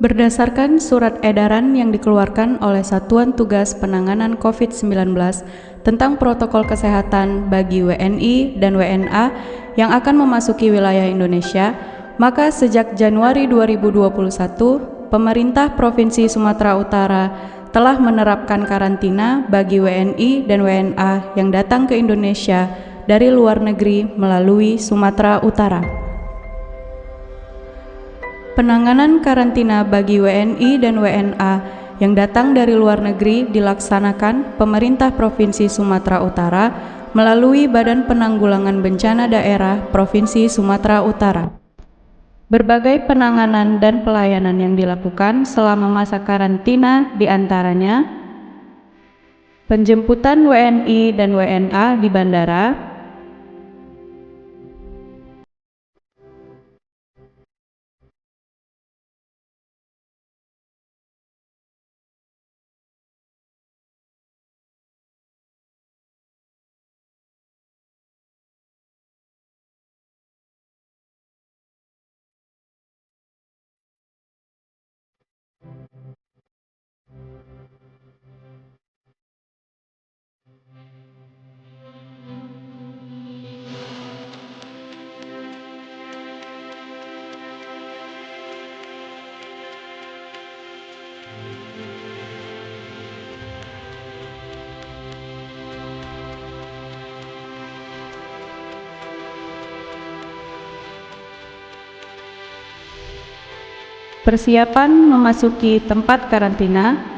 Berdasarkan surat edaran yang dikeluarkan oleh Satuan Tugas Penanganan COVID-19 tentang protokol kesehatan bagi WNI dan WNA yang akan memasuki wilayah Indonesia, maka sejak Januari 2021, pemerintah Provinsi Sumatera Utara telah menerapkan karantina bagi WNI dan WNA yang datang ke Indonesia dari luar negeri melalui Sumatera Utara. Penanganan karantina bagi WNI dan WNA yang datang dari luar negeri dilaksanakan pemerintah Provinsi Sumatera Utara melalui Badan Penanggulangan Bencana Daerah Provinsi Sumatera Utara. Berbagai penanganan dan pelayanan yang dilakukan selama masa karantina diantaranya penjemputan WNI dan WNA di bandara, persiapan memasuki tempat karantina,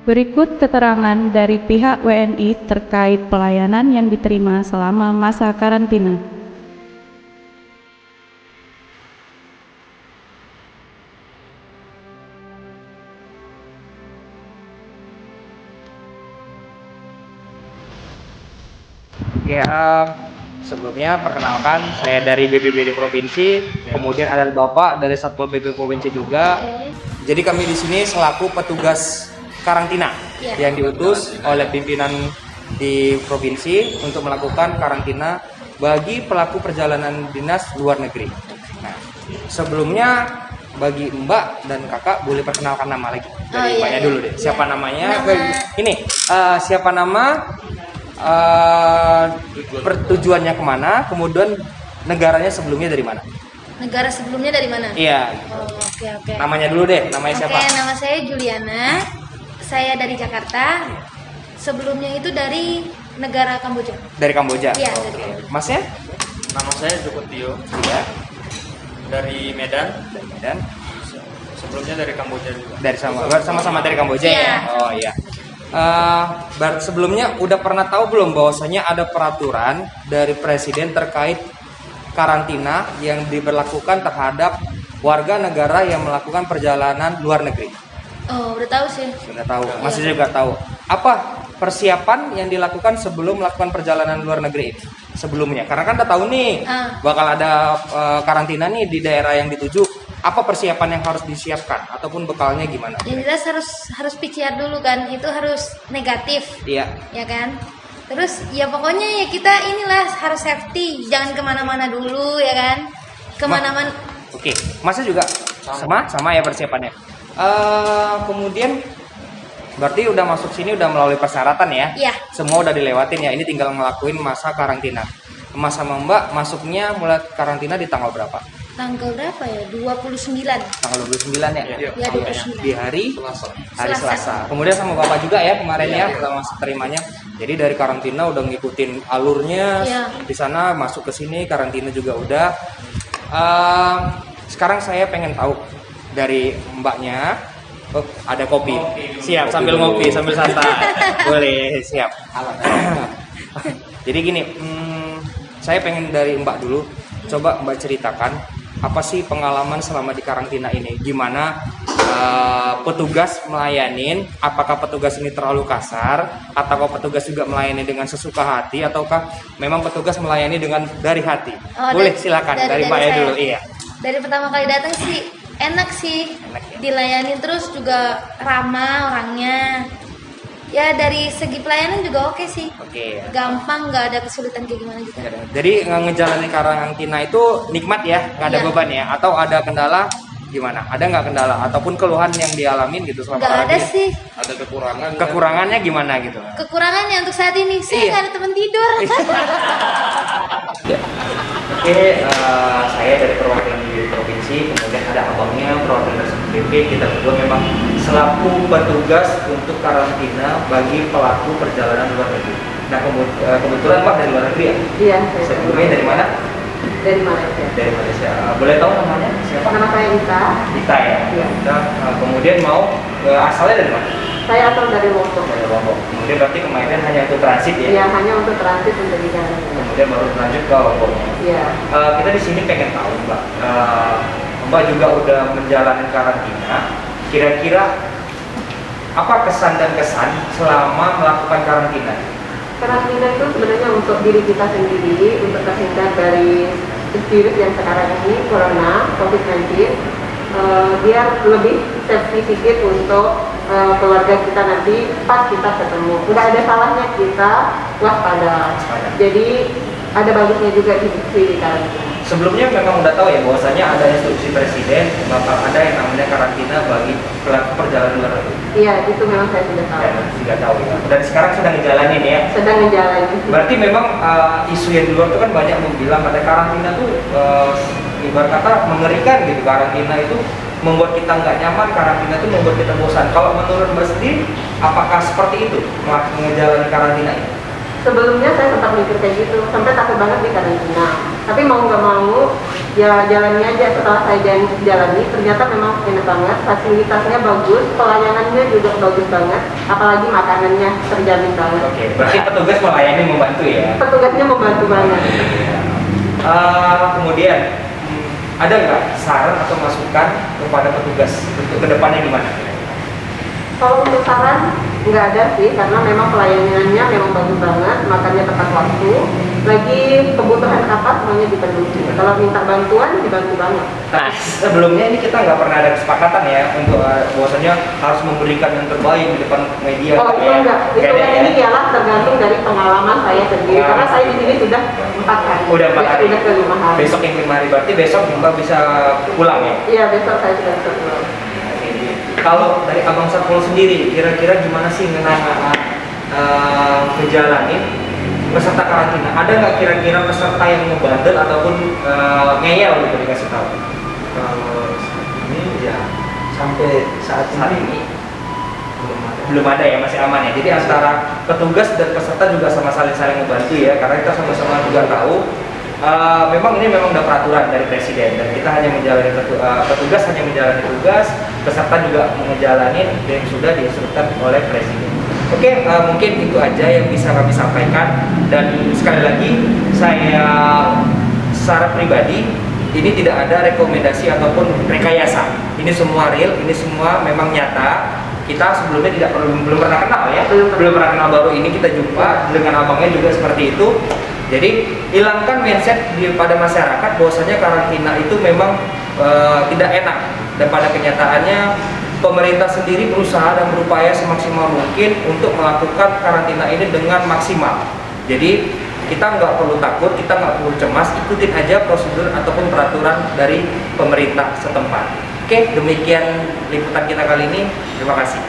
berikut keterangan dari pihak WNI terkait pelayanan yang diterima selama masa karantina. Ya, sebelumnya perkenalkan saya dari BPBD Provinsi, kemudian ada Bapak dari Satpol PP Provinsi juga. Jadi kami di sini selaku petugas karantina yang diutus oleh pimpinan di provinsi untuk melakukan karantina bagi pelaku perjalanan dinas luar negeri. Nah, sebelumnya bagi Mbak dan Kakak boleh perkenalkan nama lagi dari Mbaknya dulu deh. Siapa namanya? Ini siapa nama? Pertujuannya kemana? Kemudian negaranya sebelumnya dari mana? Negara sebelumnya dari mana? Iya. Oh, oke. Namanya dulu deh. Namanya siapa? Oke, nama saya Juliana. Saya dari Jakarta. Sebelumnya itu dari negara Kamboja. Dari Kamboja. Iya. Oke. Masnya? Nama saya Joko Tio, Iya. dari Medan. Dari Medan. Sebelumnya dari Kamboja juga. Dari sama-sama dari Kamboja Iya. ya. Oh iya. Sebelumnya udah pernah tahu belum bahwasanya ada peraturan dari presiden terkait karantina yang diberlakukan terhadap warga negara yang melakukan perjalanan luar negeri? Oh, udah tahu sih. Sudah tahu. Masih juga tahu. Apa persiapan yang dilakukan sebelum melakukan perjalanan luar negeri itu? Sebelumnya, karena kan udah tahu nih bakal ada karantina nih di daerah yang dituju. Apa persiapan yang harus disiapkan ataupun bekalnya gimana? Yang jelas harus PCR dulu kan. Itu harus negatif. Iya. Ya kan? Terus ya pokoknya ya kita inilah harus safety. Jangan kemana-mana dulu ya kan. Kemana-mana. Oke, Masnya juga sama ya persiapannya. Kemudian berarti udah masuk sini udah melalui persyaratan ya? Iya. Semua udah dilewatin ya. Ini tinggal ngelakuin masa karantina. Mas sama Mbak masuknya mulai karantina di tanggal berapa? Tanggal berapa ya? 29. Tanggal 29 ya? Ya, 29. Di hari Selasa. Selasa. Kemudian sama Bapak juga ya kemarin ya setelah masuk terimanya. Jadi dari karantina udah ngikutin alurnya. Iya. Di sana masuk ke sini karantina juga udah. Sekarang saya pengen tahu dari Mbaknya. Oh, ada kopi. Siap, sambil ngopi, sambil santai. Boleh, siap. Jadi gini, saya pengen dari Mbak dulu. Coba Mbak ceritakan apa sih pengalaman selama di karantina ini? Gimana petugas melayanin? Apakah petugas ini terlalu kasar? Ataukah petugas juga melayani dengan sesuka hati? Ataukah memang petugas melayani dengan dari hati? Oh, Boleh silakan dari Mbak ya saya. dulu. Iya. Dari pertama kali datang sih enak sih, Enak ya? dilayani terus juga ramah orangnya. Ya dari segi pelayanan juga oke sih, Oke. gampang, nggak ada kesulitan kayak gimana juga. Jadi ngejalanin karantina itu nikmat ya, nggak ada Iya. beban ya? Atau ada kendala gimana? Ada nggak kendala ataupun keluhan yang dialamin gitu selama Nggak ada karantina? sih. Ada kekurangan. Kekurangannya gimana gitu? Kekurangannya untuk saat ini saya Iya. nggak ada teman tidur. Oke, saya dari perwakilan di provinsi, kemudian ada abangnya perwakilan dari BP. Kita berdua memang selaku petugas untuk karantina bagi pelaku perjalanan luar negeri. Nah, kebetulan Mbak dari luar negeri ya? Iya, saya Sebelumnya dari mana? dari Malaysia. Dari Malaysia. Boleh tahu namanya siapa? Nama saya Ita. Kita ya. Iya. Kita, kemudian mau asalnya dari mana? Saya asal dari Lombok. Dari Lombok. Kemudian berarti kemarin hanya untuk transit ya? Iya, hanya untuk transit untuk di jalan. Kemudian baru lanjut ke Lombok. Iya. Kita di sini pengen tahu Mbak, Mbak juga udah menjalani karantina. Kira-kira apa kesan dan kesan selama melakukan karantina? Karantina itu sebenarnya untuk diri kita sendiri, untuk terhindar dari virus yang sekarang ini, Corona, COVID-19. Biar lebih safety sedikit untuk keluarga kita nanti pas kita ketemu. Nggak ada salahnya kita waspada. Jadi ada bagusnya juga di karantina. Sebelumnya memang udah tahu ya bahwasanya ada instruksi presiden bakal ada yang namanya karantina bagi pelaku perjalanan luar negeri. Iya, itu memang saya sudah tahu. Dan sudah tahu ya. Dan sekarang sedang ngejalanin ya. Sedang menjalani. Berarti memang isu yang di luar itu kan banyak bilang ada karantina tuh ibarat kata mengerikan gitu. Karantina itu membuat kita nggak nyaman, karantina itu membuat kita bosan. Kalau menurut Mbak sendiri, apakah seperti itu menjalani karantina ini? Sebelumnya saya sempat mikir kayak gitu, sampai takut banget di karantina. Tapi mau nggak mau, ya jalani aja. Setelah saya jalani, ternyata memang enak banget. Fasilitasnya bagus, pelayanannya juga bagus banget. Apalagi makanannya terjamin banget. Oke, berarti petugas melayani membantu ya. Petugasnya membantu banget. Kemudian ada nggak saran atau masukan kepada petugas untuk kedepannya gimana? Kalau untuk saran, nggak ada sih, karena memang pelayanannya memang bagus banget, makannya tepat waktu, lagi kebutuhan apa semuanya dipenuhi. Kalau minta bantuan, dibantu banget. Nah, sebelumnya ini kita nggak pernah ada kesepakatan ya untuk bahwasanya harus memberikan yang terbaik di depan media. Oh itu enggak, itu ada kan ya? ini ialah tergantung dari pengalaman saya sendiri, Nah. karena saya di sini sudah 4 hari. Udah 4 hari. Sudah ke 5 hari. Besok yang 5 hari, berarti besok Mbak bisa pulang ya? Iya, besok saya sudah bisa pulang. Kalau dari Abang Satpol sendiri, kira-kira gimana sih ngejalanin peserta karantina? Ada nggak kira-kira peserta yang ngebandel ataupun ngeyel gitu dikasih tahu? Kalau ini ya sampai saat ini Belum ada ya, masih aman ya. Jadi antara petugas dan peserta juga sama saling membantu ya, karena kita sama-sama juga tahu memang ini memang udah peraturan dari presiden dan kita hanya menjalani petugas hanya menjalani tugas, peserta juga menjalani yang sudah diinstruksikan oleh presiden. Oke, mungkin itu aja yang bisa kami sampaikan, dan sekali lagi saya secara pribadi ini tidak ada rekomendasi ataupun rekayasa. Ini semua real, ini semua memang nyata. Kita sebelumnya belum pernah kenal ya, belum pernah kenal, baru ini kita jumpa dengan abangnya juga seperti itu. Jadi hilangkan mindset pada masyarakat bahwasanya karantina itu memang tidak enak, dan pada kenyataannya pemerintah sendiri berusaha dan berupaya semaksimal mungkin untuk melakukan karantina ini dengan maksimal. Jadi kita nggak perlu takut, kita nggak perlu cemas, ikutin aja prosedur ataupun peraturan dari pemerintah setempat. Oke, demikian liputan kita kali ini. Terima kasih.